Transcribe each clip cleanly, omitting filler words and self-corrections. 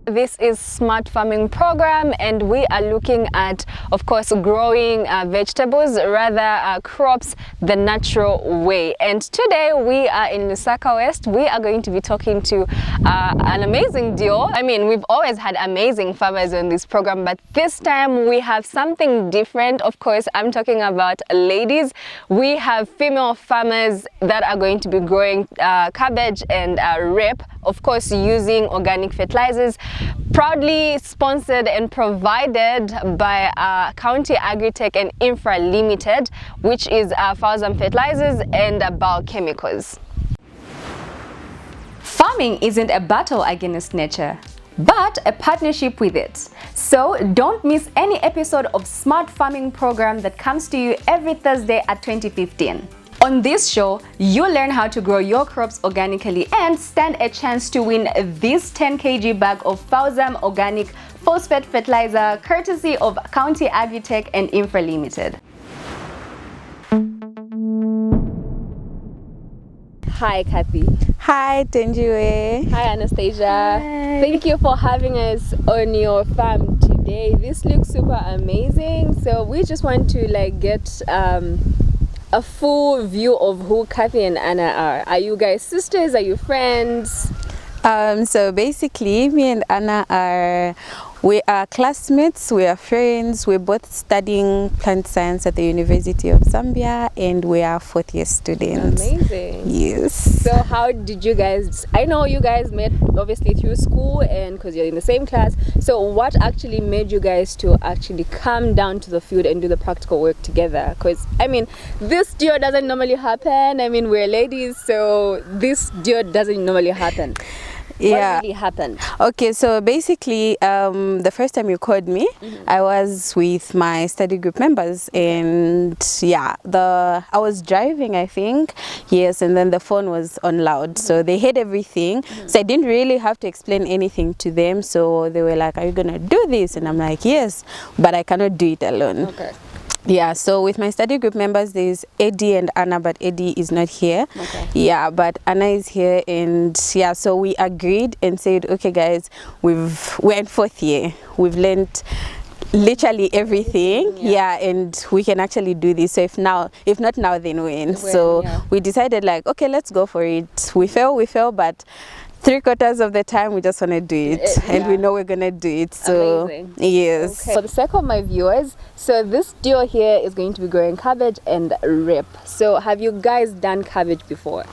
This is Smart Farming Program, and we are looking at, of course, growing vegetables, rather crops, the natural way. And today we are in Lusaka West. We are going to be talking to an amazing duo. I mean, we've always had amazing farmers on this program, but this time we have something different. Of course, I'm talking about ladies. We have female farmers that are going to be growing cabbage and rape, of course, using organic fertilizers, proudly sponsored and provided by County Agritech and Infra Limited, which is Falzam Fertilizers and Biochemicals. Farming isn't a battle against nature, but a partnership with it. So don't miss any episode of Smart Farming Program that comes to you every Thursday at 2015. On this show, you'll learn how to grow your crops organically and stand a chance to win this 10 kg bag of Falzam organic phosphate fertilizer courtesy of County Agritech and Infra Limited. Hi, Kathy. Hi, Tenjiwe. Hi, Anastasia. Hi. Thank you for having us on your farm today. This looks super amazing. So we just want to get a full view of who Kathy and Anna are. Are you guys sisters? Are you friends? So basically, me and Anna we are classmates, we are friends, we're both studying plant science at the University of Zambia, and we are fourth year students. Amazing. Yes. So how did you guys, I know you guys met obviously through school and because you're in the same class, so what actually made you guys to actually come down to the field and do the practical work together? Because I mean, this duo doesn't normally happen. I mean, we're ladies, so this duo doesn't normally happen. Yeah. What really happened? Okay, so basically, the first time you called me, I was with my study group members, and yeah, I was driving, I think, yes, and then the phone was on loud, so they heard everything. So I didn't really have to explain anything to them. So they were like, "Are you gonna do this?" And I'm like, "Yes, but I cannot do it alone." Okay. Yeah, so with my study group members, there's Eddie and Anna, but Eddie is not here. Okay. Yeah, but Anna is here, and yeah, so we agreed and said, okay guys, we're in fourth year, we've learned literally everything, yeah, and we can actually do this. So if not now, then when. So we decided okay, let's go for it. We fail, but 3/4 of the time we just want to do it, and we know we're gonna do it. So amazing. Yes. Okay. For the sake of my viewers, so this duo here is going to be growing cabbage and rape. So have you guys done cabbage before?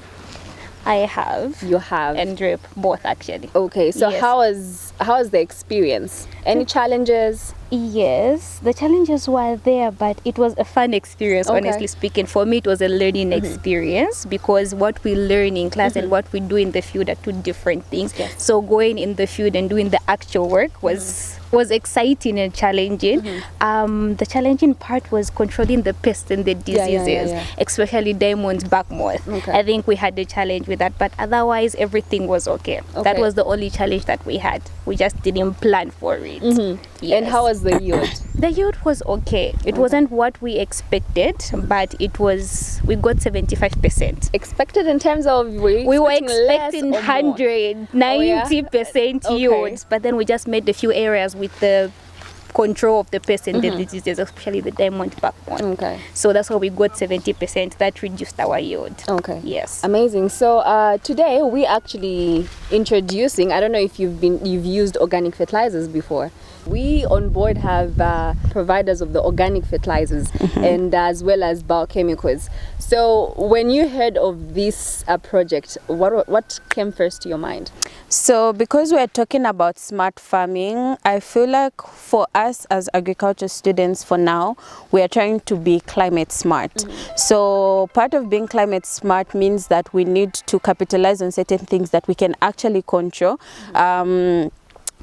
I have. You have. And rape, both actually. Okay, so Yes. how was the experience? Any challenges? Yes, the challenges were there, but it was a fun experience, honestly speaking. For me, it was a learning experience because what we learn in class and what we do in the field are two different things. Yes. So going in the field and doing the actual work was exciting and challenging. The challenging part was controlling the pests and the diseases, especially diamond back moth. Okay. I think we had the challenge with that, but otherwise everything was okay. That was the only challenge that we had. We just didn't plan for it. Yes. And how was the yield? The yield was okay. It wasn't what we expected, but we got 75%. Expected in terms of We were expecting 100, 90% yields, but then we just made a few areas with the control of the pests and the diseases, especially the diamond back one. Okay. So that's how we got 70%. That reduced our yield. Okay. Yes. Amazing. So today we actually introducing. I don't know if you've used organic fertilizers before. We on board have providers of the organic fertilizers and as well as biochemicals. So when you heard of this project, what came first to your mind? So because we're talking about smart farming, I feel like for us as agriculture students for now, we are trying to be climate smart. So part of being climate smart means that we need to capitalize on certain things that we can actually control.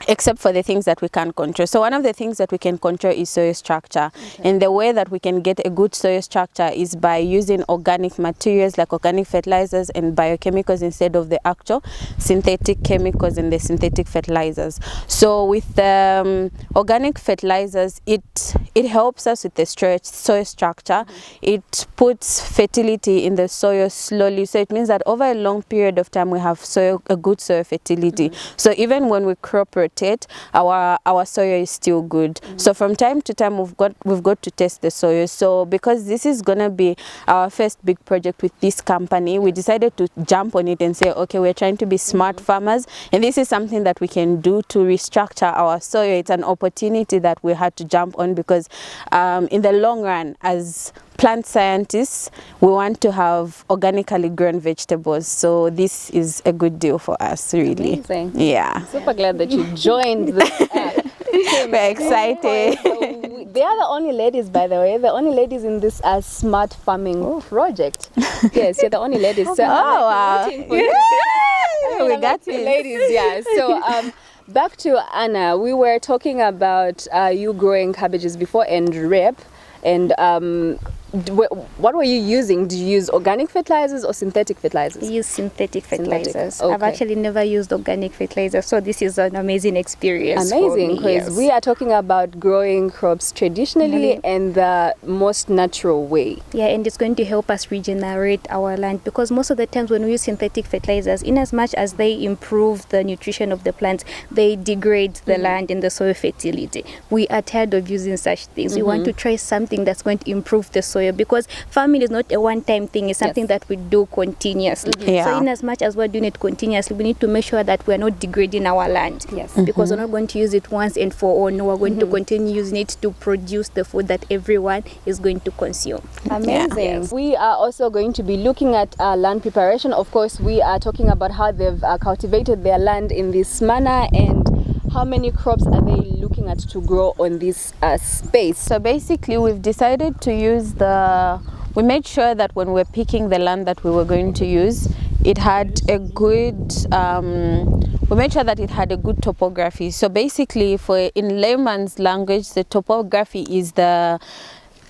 except for the things that we can't control. So one of the things that we can control is soil structure. And the way that we can get a good soil structure is by using organic materials like organic fertilizers and biochemicals instead of the actual synthetic chemicals and the synthetic fertilizers. So with the organic fertilizers, it helps us with the soil structure. It puts fertility in the soil slowly. So it means that over a long period of time we have a good soil fertility. So even when we crop rotate, our soil is still good. So from time to time we've got to test the soil. So because this is gonna be our first big project with this company, we decided to jump on it and say, okay, we're trying to be smart farmers, and this is something that we can do to restructure our soil. It's an opportunity that we had to jump on because in the long run, as plant scientists, we want to have organically grown vegetables. So this is a good deal for us, really. Amazing. Yeah. Super glad that you joined this We're excited. So they are the only ladies, by the way, the only ladies in this smart farming project. Yes, you're the only ladies. So wow. We got this. Ladies, yeah. So back to Anna, we were talking about you growing cabbages before and rape, and what were you using? Did you use organic fertilizers or synthetic fertilizers? We use synthetic fertilizers. Okay. I've actually never used organic fertilizers, so this is an amazing experience. Amazing, because we are talking about growing crops traditionally and the most natural way. Yeah, and it's going to help us regenerate our land, because most of the times when we use synthetic fertilizers, in as much as they improve the nutrition of the plants, they degrade the land and the soil fertility. We are tired of using such things. We want to try something that's going to improve the soil, because farming is not a one-time thing. It's something that we do continuously. So in as much as we're doing it continuously, we need to make sure that we're not degrading our land. Because we're not going to use it once and for all. No, we're going to continue using it to produce the food that everyone is going to consume. Amazing. We are also going to be looking at land preparation. Of course, we are talking about how they've cultivated their land in this manner, and how many crops are they looking at to grow on this space. So basically we've decided to use we made sure that when we're picking the land that we were going to use, it had a good we made sure that it had a good topography. So basically, in layman's language, the topography is the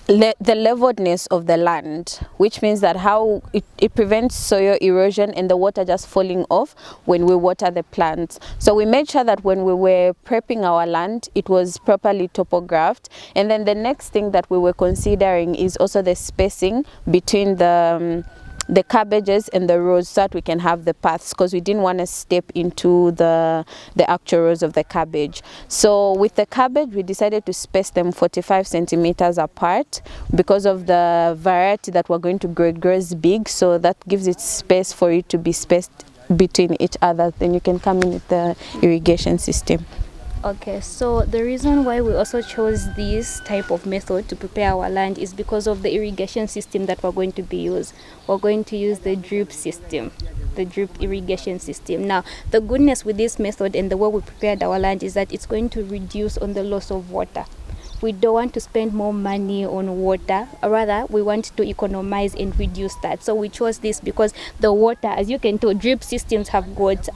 leveledness of the land, which means that how it prevents soil erosion and the water just falling off when we water the plants. So we made sure that when we were prepping our land, it was properly topographed. And then the next thing that we were considering is also the spacing between the cabbages and the rows, so that we can have the paths, because we didn't want to step into the actual rows of the cabbage. So with the cabbage, we decided to space them 45 centimeters apart because of the variety that we're going to grow. It grows big, so that gives it space for it to be spaced between each other. Then you can come in with the irrigation system. Okay, so the reason why we also chose this type of method to prepare our land is because of the irrigation system that we're going to be used. We're going to use the drip system, the drip irrigation system. Now, the goodness with this method and the way we prepared our land is that it's going to reduce on the loss of water. We don't want to spend more money on water, rather we want to economize and reduce that. So we chose this because the water, as you can tell, drip systems have got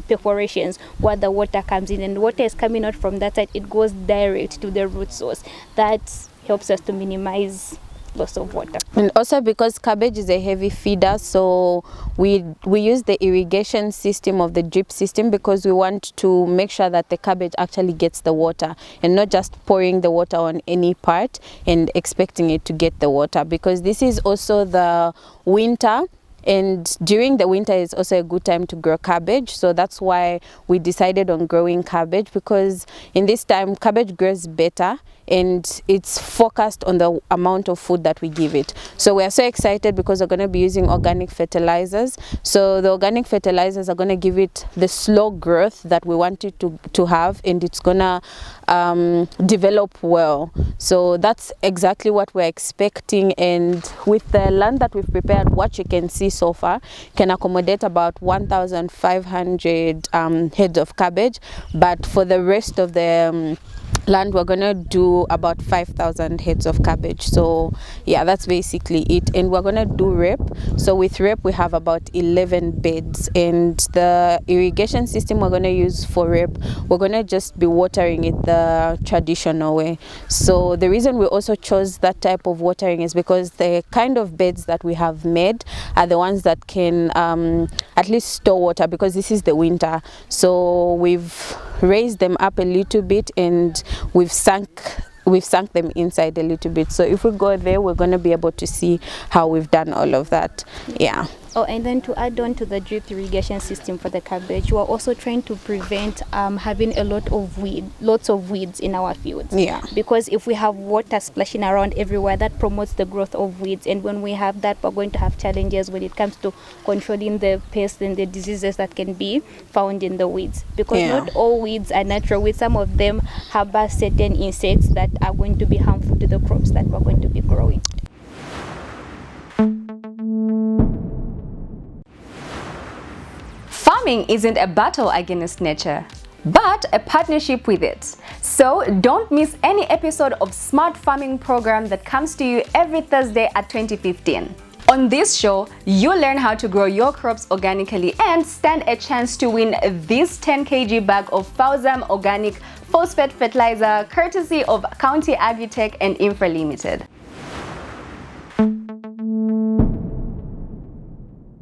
perforations where the water comes in, and the water is coming out from that side, it goes direct to the root source. That helps us to minimize loss of water. And also because cabbage is a heavy feeder, so we use the irrigation system of the drip system because we want to make sure that the cabbage actually gets the water and not just pouring the water on any part and expecting it to get the water, because this is also the winter. And during the winter is also a good time to grow cabbage. So that's why we decided on growing cabbage, because in this time cabbage grows better and it's focused on the amount of food that we give it. So we are so excited because we're going to be using organic fertilizers. So the organic fertilizers are going to give it the slow growth that we want it to have, and it's going to develop well. So that's exactly what we're expecting. And with the land that we've prepared, what you can see so far can accommodate about 1,500 heads of cabbage. But for the rest of the land, we're gonna do about 5,000 heads of cabbage. So yeah, that's basically it. And we're gonna do rape. So with rape we have about 11 beds, and the irrigation system we're gonna use for rape, we're gonna just be watering it the traditional way. So the reason we also chose that type of watering is because the kind of beds that we have made are the ones that can at least store water, because this is the winter. So we've raised them up a little bit, and we've sunk them inside a little bit. So if we go there, we're going to be able to see how we've done all of that. Yeah. Oh, and then to add on to the drip irrigation system for the cabbage, we are also trying to prevent having lots of weeds in our fields. Yeah. Because if we have water splashing around everywhere, that promotes the growth of weeds. And when we have that, we're going to have challenges when it comes to controlling the pests and the diseases that can be found in the weeds. Because not all weeds are natural weeds. Some of them harbor certain insects that are going to be harmful to the crops that we're going to be growing. Farming isn't a battle against nature, but a partnership with it. So don't miss any episode of Smart Farming program that comes to you every Thursday at 2015. On this show, you'll learn how to grow your crops organically and stand a chance to win this 10 kg bag of Falzam organic phosphate fertilizer, courtesy of County Agritech and Infra Limited.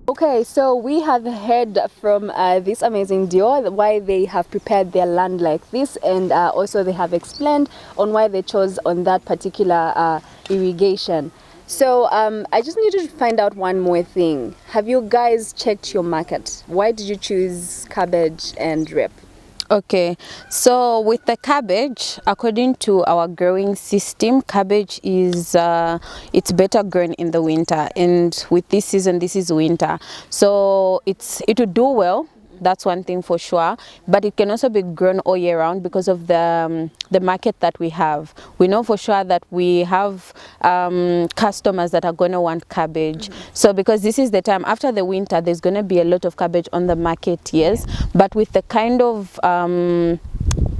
Okay, so we have heard from this amazing duo why they have prepared their land like this, and also they have explained on why they chose on that particular irrigation. So I just needed to find out one more thing. Have you guys checked your market? Why did you choose cabbage and rape? Okay, so with the cabbage, according to our growing system, cabbage is it's better grown in the winter, and with this season, this is winter, so it will do well. That's one thing for sure, but it can also be grown all year round because of the market that we have. We know for sure that we have customers that are going to want cabbage. So because this is the time after the winter, there's going to be a lot of cabbage on the market, yes, but with the kind of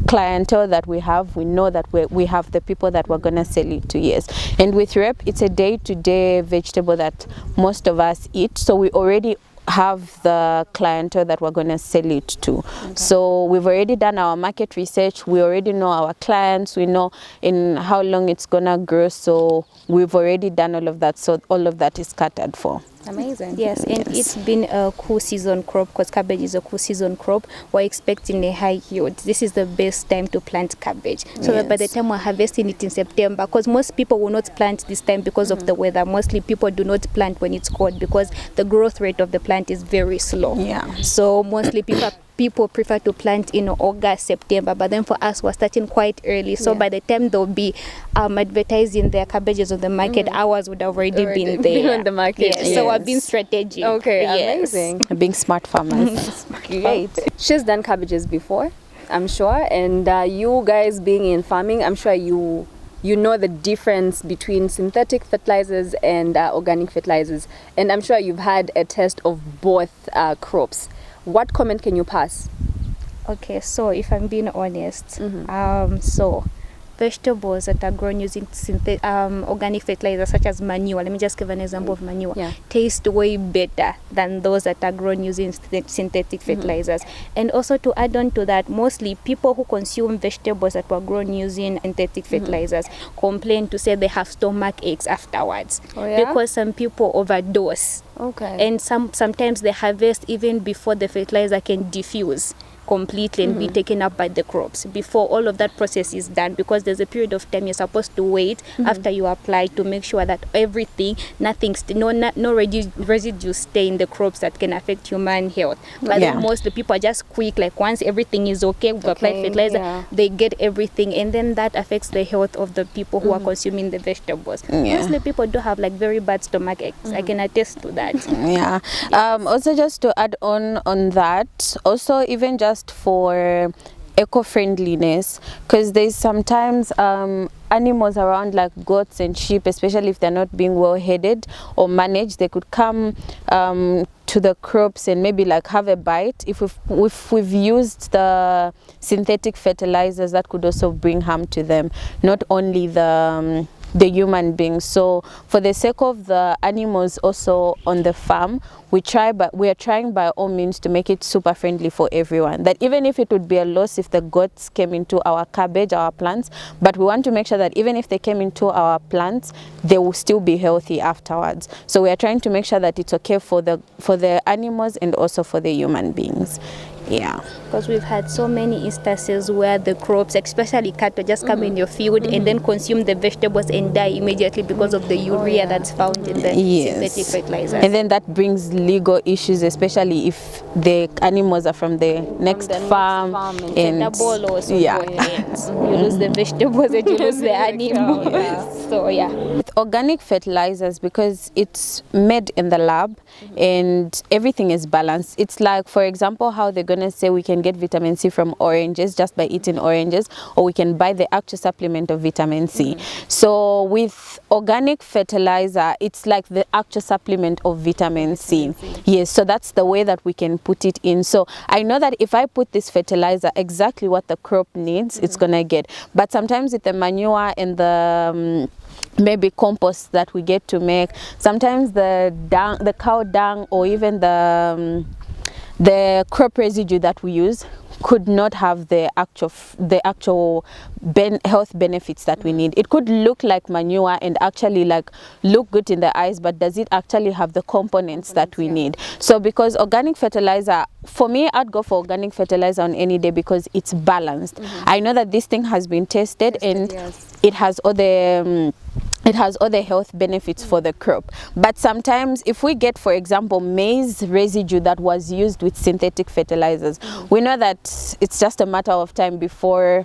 clientele that we have, we know that we have the people that we're going to sell it to, yes. And with rape, it's a day-to-day vegetable that most of us eat, so we already have the clientele that we're going to sell it to. Okay. So we've already done our market research, we already know our clients, we know in how long it's going to grow, so we've already done all of that, so all of that is catered for. Amazing. Yes, and it's been a cool season crop, because cabbage is a cool season crop. We're expecting a high yield. This is the best time to plant cabbage, so that by the time we're harvesting it in September, because most people will not plant this time because of the weather. Mostly people do not plant when it's cold because the growth rate of the plant is very slow. Yeah. So mostly people prefer to plant in August, September, but then for us we're starting quite early, so by the time they'll be advertising their cabbages on the market, ours would have already been there on the market. yes. So we're being strategic. Okay, yes. amazing. Being smart farmers. Great. She's done cabbages before, I'm sure, and you guys being in farming, I'm sure you know the difference between synthetic fertilizers and organic fertilizers, and I'm sure you've had a test of both crops. What comment can you pass? Okay, so if I'm being honest, so vegetables that are grown using organic fertilizers such as manure, let me just give an example of manure, taste way better than those that are grown using synthetic fertilizers. And also to add on to that, mostly people who consume vegetables that were grown using synthetic fertilizers complain to say they have stomach aches afterwards, because some people overdose. And sometimes they harvest even before the fertilizer can diffuse completely and be taken up by the crops before all of that process is done, because there's a period of time you're supposed to wait after you apply to make sure that everything, no residues stay in the crops that can affect human health. But then most the people are just quick, like once everything is okay, we've applied fertilizer, they get everything, and then that affects the health of the people who are consuming the vegetables. Mostly people do have like very bad stomach aches. I can attest to that. Also just to add on that, also even just for eco-friendliness, because there's sometimes animals around, like goats and sheep, especially if they're not being well headed or managed, they could come to the crops and maybe like have a bite. If we've used the synthetic fertilizers, that could also bring harm to them, not only the human beings. So for the sake of the animals also on the farm, we are trying by all means to make it super friendly for everyone, that even if it would be a loss if the goats came into our cabbage, our plants, but we want to make sure that even if they came into our plants, they will still be healthy afterwards. So we are trying to make sure that it's okay for the animals and also for the human beings. Yeah, because we've had so many instances where the crops, especially cattle, just come in your field and then consume the vegetables and die immediately because of the urea that's found in the synthetic fertilizer. And then that brings legal issues, especially if the animals are from the next farm and double also. You lose the vegetables and you lose the animals. So yeah. With organic fertilizers, because it's made in the lab and everything is balanced, it's like, for example, how they're going to say we can get vitamin C from oranges just by eating oranges, or we can buy the actual supplement of vitamin C. So with organic fertilizer, it's like the actual supplement of vitamin C. Yes, so that's the way that we can put it in. So I know that if I put this fertilizer exactly what the crop needs, it's going to get. But sometimes with the manure and the maybe compost that we get to make, sometimes the cow dung or even the crop residue that we use could not have the actual health benefits that we need. It could look like manure and actually like look good in the eyes, but does it actually have the components that we need? So because organic fertilizer, for me, I'd go for organic fertilizer on any day because it's balanced. I know that this thing has been tested and it has all the health benefits for the crop. But sometimes if we get, for example, maize residue that was used with synthetic fertilizers, we know that it's just a matter of time before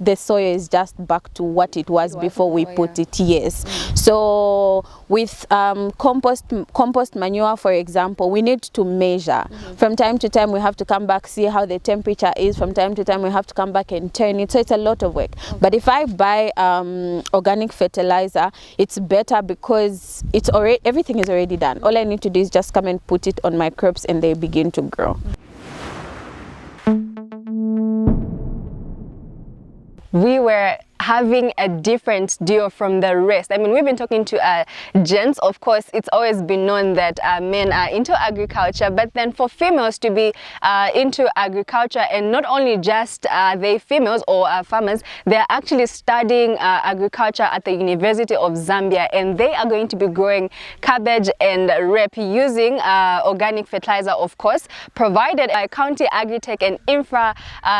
the soil is just back to what it was before we put it. So with compost manure, for example, we need to measure. From time to time we have to come back, see how the temperature is. From time to time we have to come back and turn it. So it's a lot of work. But if I buy organic fertilizer, it's better because everything is already done. All I need to do is just come and put it on my crops and they begin to grow. We were having a different deal from the rest. I mean, we've been talking to gents. Of course, it's always been known that men are into agriculture, but then for females to be into agriculture, and not only just they females or farmers, they're actually studying agriculture at the University of Zambia, and they are going to be growing cabbage and rape using organic fertilizer, of course, provided by County Agritech and Infra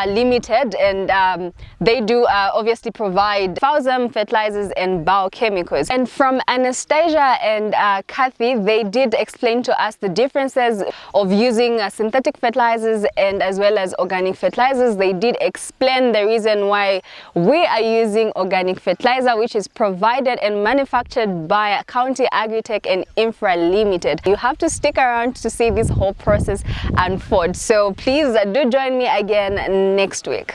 Limited, and they do obviously provide Falzam fertilizers and biochemicals. And from Anastasia and Kathy, they did explain to us the differences of using synthetic fertilizers and as well as organic fertilizers. They did explain the reason why we are using organic fertilizer, which is provided and manufactured by County Agritech and Infra Limited. You have to stick around to see this whole process unfold. So please do join me again next week.